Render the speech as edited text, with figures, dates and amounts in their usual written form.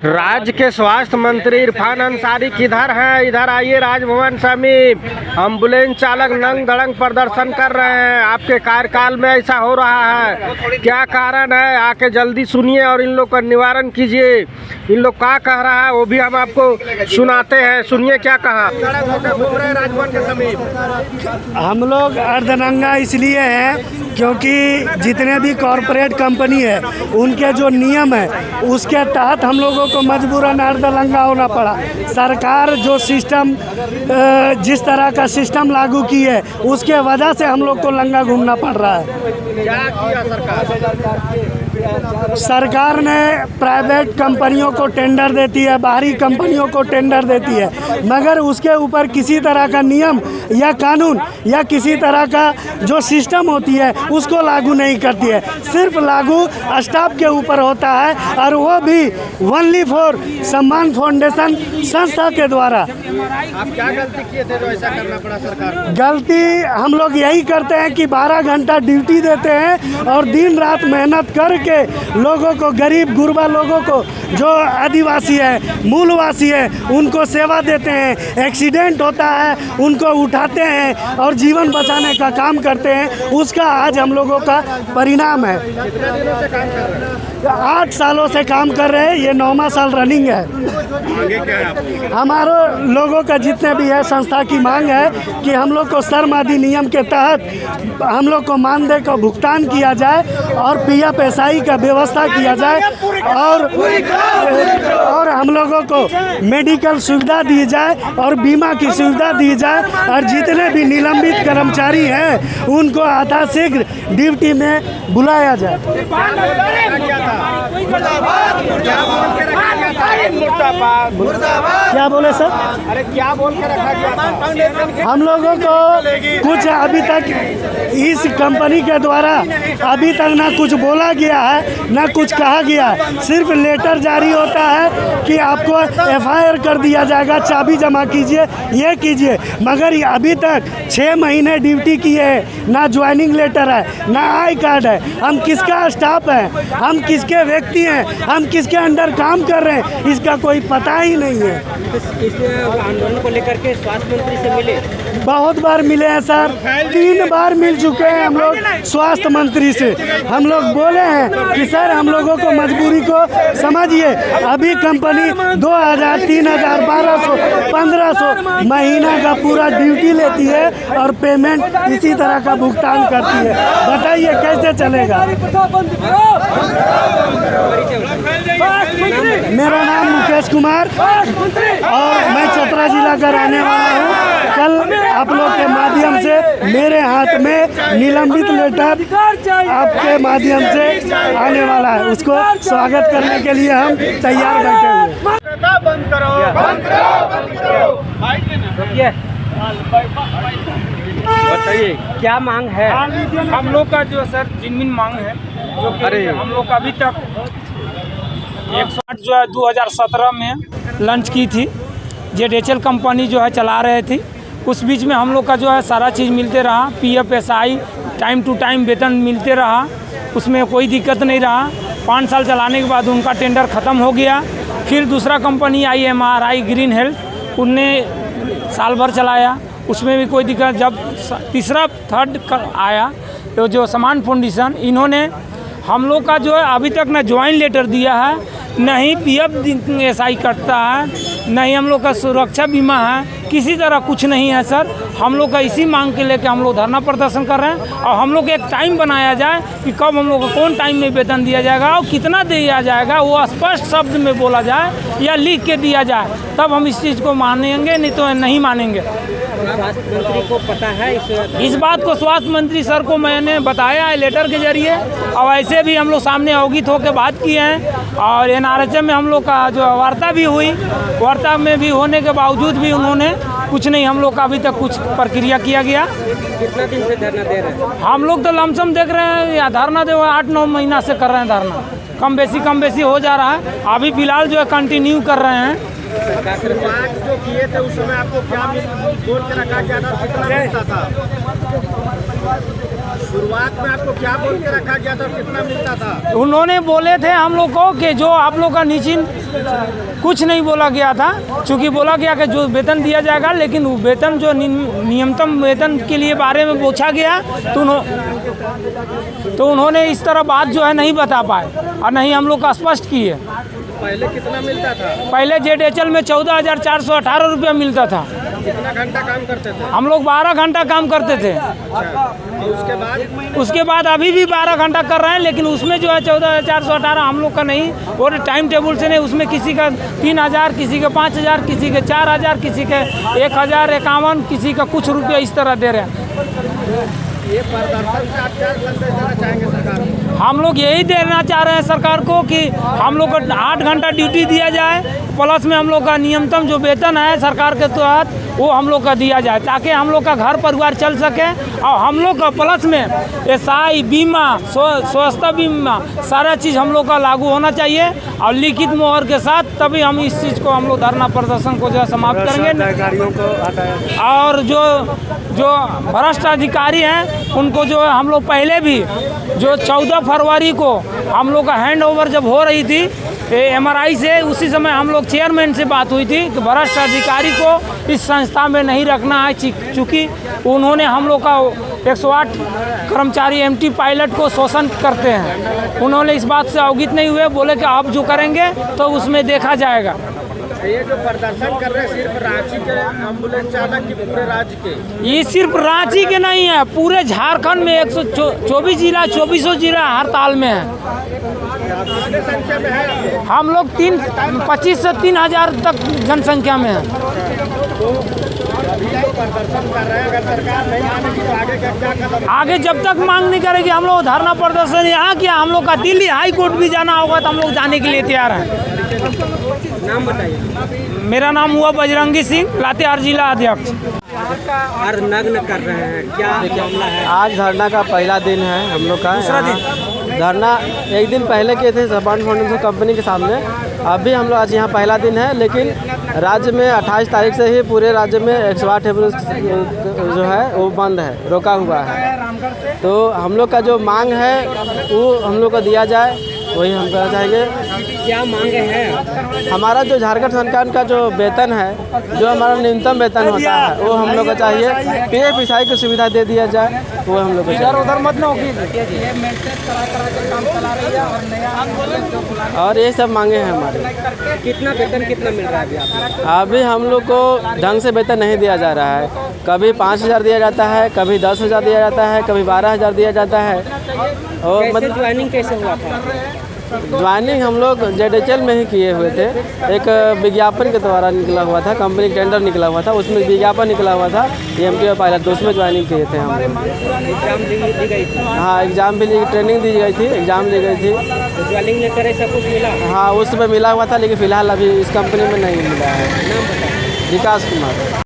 राज्य के स्वास्थ्य मंत्री इरफान अंसारी किधर हैं? इधर आइए राजभवन समीप। एम्बुलेंस चालक नंग धड़ंग प्रदर्शन कर रहे हैं। आपके कार्यकाल में ऐसा हो रहा है, क्या कारण है? आके जल्दी सुनिए और इन लोग का निवारण कीजिए। इन लोग क्या कह रहा है वो भी हम आपको सुनाते हैं, सुनिए क्या कहा। घूम रहे हैं राजभवन के समीप। हम लोग अर्धनंगा इसलिए हैं क्योंकि जितने भी कॉरपोरेट कंपनी है उनके जो नियम है उसके तहत हम लोगों को मजबूरन अर्धनंगा होना पड़ा। सरकार जो सिस्टम जिस तरह का सिस्टम लागू की है उसके वजह से हम लोग को नंगा घूमना पड़ रहा है। क्या किया सरकार? सरकार ने प्राइवेट कंपनियों को टेंडर देती है, बाहरी कंपनियों को टेंडर देती है, मगर उसके ऊपर किसी तरह का नियम या कानून या किसी तरह का जो सिस्टम होती है उसको लागू नहीं करती है। सिर्फ लागू स्टाफ के ऊपर होता है और वो भी ओनली फॉर सम्मान फाउंडेशन संस्था के द्वारा। आप क्या गलती किए थे जो ऐसा करना पड़ा सरकार को? गलती हम लोग यही करते हैं कि 12 घंटा ड्यूटी देते हैं और दिन रात मेहनत करके लोगों को, गरीब गुरबा लोगों को, जो आदिवासी है, मूलवासी है, उनको सेवा देते हैं। एक्सीडेंट होता है उनको उठाते हैं और जीवन बचाने का काम करते हैं। उसका आज हम लोगों का परिणाम है। कितने दिनों से काम कर रहे हैं? 8 सालों से काम कर रहे हैं, ये 9वां साल रनिंग है। आगे क्या है आपकी? हमारे लोगों का जितने भी है संस्था की मांग है कि हम लोग को श्रम अधिनियम के तहत हम लोग को मानदेय का भुगतान किया जाए और PFSI का व्यवस्था किया जाए और हम लोगों को मेडिकल सुविधा दी जाए और बीमा की सुविधा दी जाए और जितने भी निलंबित कर्मचारी हैं उनको यथाशीघ्र ड्यूटी में बुलाया जाए। क्या बोले सर? अरे क्या बोल के रखा गया था? हम लोगों को कुछ अभी तक इस कंपनी के द्वारा अभी तक ना कुछ बोला गया है ना कुछ कहा गया है। सिर्फ लेटर जारी होता है कि आपको FIR कर दिया जाएगा, चाबी जमा कीजिए, ये कीजिए, मगर ये अभी तक 6 महीने ड्यूटी किए हैं, ना ज्वाइनिंग लेटर है, ना आई कार्ड है। हम किसका स्टाफ है, हम किसके व्यक्ति हैं, हम किसके अंडर काम कर रहे हैं, इसका कोई पता ही नहीं है। इस आंदोलन को लेकर के स्वास्थ्य मंत्री से मिले? बहुत बार मिले हैं सर, 3 बार मिल चुके हैं हम लोग स्वास्थ्य मंत्री से। हम लोग बोले हैं कि सर हम लोगों को मजबूरी को समझिए। अभी कंपनी 2000, 3000, 1200, 1500 महीना का पूरा ड्यूटी लेती है और पेमेंट इसी तरह का भुगतान करती है। बताइए कैसे चलेगा? मेरा नाम मुकेश कुमार और मैं चतरा जिला का रहने वाला हूँ। कल आप लोग के माध्यम से मेरे हाथ में निलंबित लेटर आपके माध्यम से आने वाला है, उसको स्वागत करने के लिए हम तैयार बैठे हुए। बंद करो, बंद करो, बंद करो। बताइए क्या मांग है? हम लोग का जो सर जिनमिन मांग है, जो कि हम लोग अभी तक 108 जो है 2017 में लॉन्च की थी, JDHL कंपनी जो है चला रहे थी। उस बीच में हम लोग का जो है सारा चीज़ मिलते रहा, PFSI टाइम टू टाइम वेतन मिलते रहा, उसमें कोई दिक्कत नहीं रहा। 5 साल चलाने के बाद उनका टेंडर ख़त्म हो गया। फिर दूसरा कंपनी आई MRI ग्रीन हेल्थ, उनने साल भर चलाया, उसमें भी कोई दिक्कत। जब तीसरा थर्ड आया तो जो समान फाउंडेशन, इन्होंने हम लोग का जो है अभी तक ना ज्वाइन लेटर दिया है, नहीं PFSI कटता है, नहीं हम लोग का सुरक्षा बीमा है, किसी तरह कुछ नहीं है सर। हम लोग का इसी मांग के लेके हम लोग धरना प्रदर्शन कर रहे हैं और हम लोग एक टाइम बनाया जाए कि कब हम लोग को कौन टाइम में वेतन दिया जाएगा और कितना दिया जाएगा, वो स्पष्ट शब्द में बोला जाए या लिख के दिया जाए, तब हम इस चीज़ को मानेंगे, नहीं तो नहीं मानेंगे। स्वास्थ्य मंत्री को पता है इस बात को? स्वास्थ्य मंत्री सर को मैंने बताया है लेटर के जरिए, और ऐसे भी हम लोग सामने अवगत होकर बात किए हैं और NRHM में हम लोग का जो वार्ता भी हुई, वार्ता में भी होने के बावजूद भी उन्होंने कुछ नहीं हम लोग का अभी तक कुछ प्रक्रिया किया गया। कितना दिन से धरना दे रहे हैं? हम लोग तो लमसम देख रहे हैं या धरना दे 8-9 महीना से कर रहे हैं धरना, कम बेसी हो जा रहा है। अभी फिलहाल जो है कंटिन्यू कर रहे हैं। जो किए थे उस समय आपको क्या बोल के रखा गया था, कितना मिलता था? शुरुआत में आपको क्या बोल के रखा गया था, कितना मिलता था? उन्होंने बोले थे हम लोग को कि जो आप लोग का नीचे कुछ नहीं बोला गया था, चूँकि बोला गया कि जो वेतन दिया जाएगा, लेकिन वो वेतन जो न्यूनतम वेतन के लिए बारे में पूछा गया तो उन्होंने इस तरह बात जो है नहीं बता पाए और नहीं हम लोग का स्पष्ट किए। पहले कितना मिलता था? पहले जेडएचएल में 14,418 रुपया मिलता था। कितना घंटा काम करते थे? हम लोग 12 घंटा काम करते थे। और उसके बाद अभी भी 12 घंटा कर रहे हैं, लेकिन उसमें जो है 14,418 हम लोग का नहीं, और टाइम टेबल से नहीं। उसमें किसी का 3,000, किसी का 5,000, किसी के 4,000, किसी के 1,051, किसी का कुछ रुपया इस तरह दे रहे हैं। ये प्रदर्शन से आप क्या संदेश देना चाहेंगे सरकार को? हम लोग यही देना चाह रहे हैं सरकार को कि हम लोग को 8 घंटा ड्यूटी दिया जाए, प्लस में हम लोग का न्यूनतम जो वेतन है सरकार के तहत वो हम लोग का दिया जाए, ताकि हम लोग का घर परिवार चल सके। और हम लोग का प्लस में एसआई बीमा, स्वास्थ्य बीमा, सारा चीज़ हम लोग का लागू होना चाहिए और लिखित मोहर के साथ, तभी हम इस चीज़ को हम लोग धरना प्रदर्शन को जो है समाप्त करेंगे। और जो भ्रष्ट अधिकारी हैं उनको जो है हम लोग पहले भी जो 14 फरवरी को हम लोग का हैंड ओवर जब हो रही थी MRI से, उसी समय हम लोग चेयरमैन से बात हुई थी कि भ्रष्ट अधिकारी को इस संस्था में नहीं रखना है, चूँकि उन्होंने हम लोग का 108 कर्मचारी MT पायलट को शोषण करते हैं। उन्होंने इस बात से अवगत नहीं हुए, बोले कि आप जो करेंगे तो उसमें देखा जाएगा। ये जो प्रदर्शन कर रहे हैं सिर्फ रांची के एम्बुलेंस चालक की पूरे राज्य के? ये सिर्फ रांची के नहीं है, पूरे झारखंड में 124 जिला, 2400 जिला हड़ताल में है। कितने संख्या में है? हम लोग 25 से 3,000 तक जनसंख्या में है। प्रदर्शन कर रहे हैं, अगर सरकार नहीं मानेगी तो आगे का क्या कदम? आगे जब तक मांग नहीं करेगी हम लोग धरना प्रदर्शन यहाँ किया, हम लोग का दिल्ली हाई कोर्ट भी जाना होगा तो हम लोग जाने के लिए तैयार हैं। नाम बताइए। मेरा नाम हुआ बजरंगी सिंह, लातेहार जिला अध्यक्ष। और नग्न कर रहे हैं, क्या मामला है? आज धरना का पहला दिन है हम लोग का। दूसरा दिन धरना एक दिन पहले किए थे जापान फाउंडेशन कंपनी के सामने, अभी हम लोग आज यहाँ पहला दिन है। लेकिन राज्य में 28 तारीख से ही पूरे राज्य में 108 एम्बुलेंस जो है वो बंद है, रोका हुआ है। तो हम लोग का जो मांग है वो हम लोग को दिया जाए, वही हम कहना चाहेंगे। क्या मांगे हैं? हमारा जो झारखंड सरकार का जो वेतन है, जो हमारा न्यूनतम वेतन होता है, वो हम लोग को चाहिए। PF की सुविधा दे दिया जाए, वो हम लोग को चाहिए। उधर मत ना होगी। और ये सब मांगे हैं हमारे। कितना वेतन कितना मिल रहा है अभी आपको? अभी हम लोग को ढंग से वेतन नहीं दिया जा रहा है। कभी 5,000 दिया जाता है, कभी 10,000 दिया जाता है, कभी 12,000 दिया जाता है। और मतलब ज्वाइनिंग कैसे हुआ था? ज्वाइनिंग हम लोग जेडएचएल में ही किए हुए थे। एक विज्ञापन के द्वारा निकला हुआ था, कंपनी टेंडर निकला हुआ था, उसमें विज्ञापन निकला हुआ था MT पायलट, तो उसमें ज्वाइनिंग किए थे हम। एग्जाम दी गई थी? हाँ, एग्जाम भी ट्रेनिंग दी गई थी, एग्जाम ली गई थी। तो ज्वाइनिंग लेटर ऐसा कुछ मिला? हाँ, उसमें मिला हुआ था, लेकिन फ़िलहाल अभी इस कंपनी में नहीं मिला है। नाम बताइए। विकास कुमार।